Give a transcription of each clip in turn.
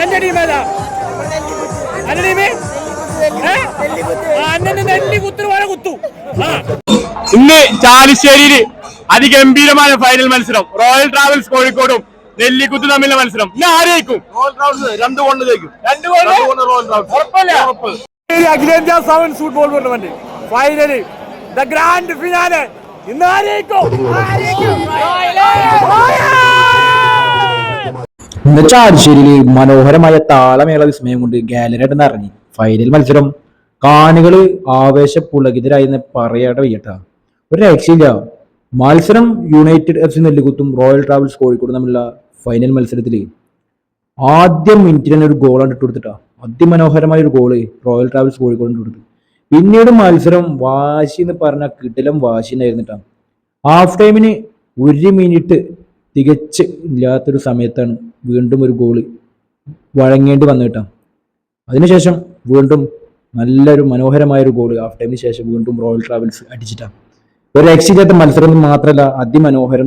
എന്റെ ടീം ഏതാ? എന്റെ ടീം നെല്ലി കുത്തുവാഴ കുത്തു. ഇന്ന് ചാലിശ്ശേരിയിൽ അതിഗംഭീരമായ ഫൈനൽ മത്സരം. റോയൽ ട്രാവൽസ് കോഴിക്കോടും നെല്ലിക്കുത്ത് തമ്മിലുള്ള മത്സരം. ഇന്ന് ആരെയും അഖിലേന്ത്യാ sevens football tournament final the grand finale ഇന്ന് ആരെയും ഇന്ന് ചാലിശ്ശേരിയിൽ മനോഹരമായ താളമേള വിസ്മയം കൊണ്ട് ഗാലറിയായിട്ട് നിറഞ്ഞു. ഫൈനൽ മത്സരം കാണികള് ആവേശപുളകിതരായെന്ന് പറയാതെ വയ്യട്ട. ഒരു രക്ഷയില്ല. മത്സരം യുണൈറ്റഡ് FC നെല്ലിക്കുത്തും റോയൽ ട്രാവൽസ് കോഴിക്കോടും തമ്മിലുള്ള ഫൈനൽ മത്സരത്തിൽ ആദ്യം മിനിറ്റിൽ തന്നെ ഒരു ഗോളാണ് ഇട്ട് കൊടുത്തിട്ടാ. അതിമനോഹരമായ ഒരു ഗോള് റോയൽ ട്രാവൽസ് കോഴിക്കോടിന് കൊടുത്തു. പിന്നീട് മത്സരം വാശി എന്ന് പറഞ്ഞാൽ കിടിലം വാശി ഉണ്ടായിരുന്നിട്ടാ. ഹാഫ് ടൈമിന് 1 മിനിറ്റ് തികച്ച് ഇല്ലാത്തൊരു സമയത്താണ് വീണ്ടും ഒരു ഗോള് വഴങ്ങേണ്ടി വന്നു കിട്ടാം. അതിനുശേഷം വീണ്ടും നല്ലൊരു മനോഹരമായൊരു ഗോള് ഹാഫ് ടൈമിന് ശേഷം വീണ്ടും റോയൽ ട്രാവൽസ് അടിച്ചിട്ടാണ്. ഒരു രക്ഷയില്ലാത്ത മത്സരം മാത്രമല്ല, അതിമനോഹരം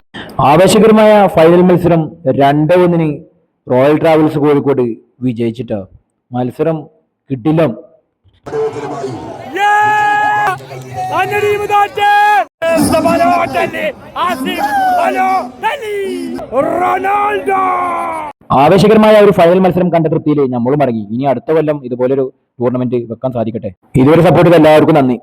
ആവേശകരമായ ഫൈനൽ മത്സരം 2-1 റോയൽ ട്രാവൽസ് കോഴിക്കോട് വിജയിച്ചിട്ടാ. മത്സരം കിടിലം. ആവേശകരമായ ഒരു ഫൈനൽ മത്സരം കണ്ട തൃപ്തിയിൽ നമ്മളും ഇറങ്ങി. ഇനി അടുത്ത കൊല്ലം ഇതുപോലൊരു ടൂർണമെന്റ് വെക്കാൻ സാധിക്കട്ടെ. ഇതുവരെ സപ്പോർട്ട് ചെയ്ത എല്ലാവർക്കും നന്ദി.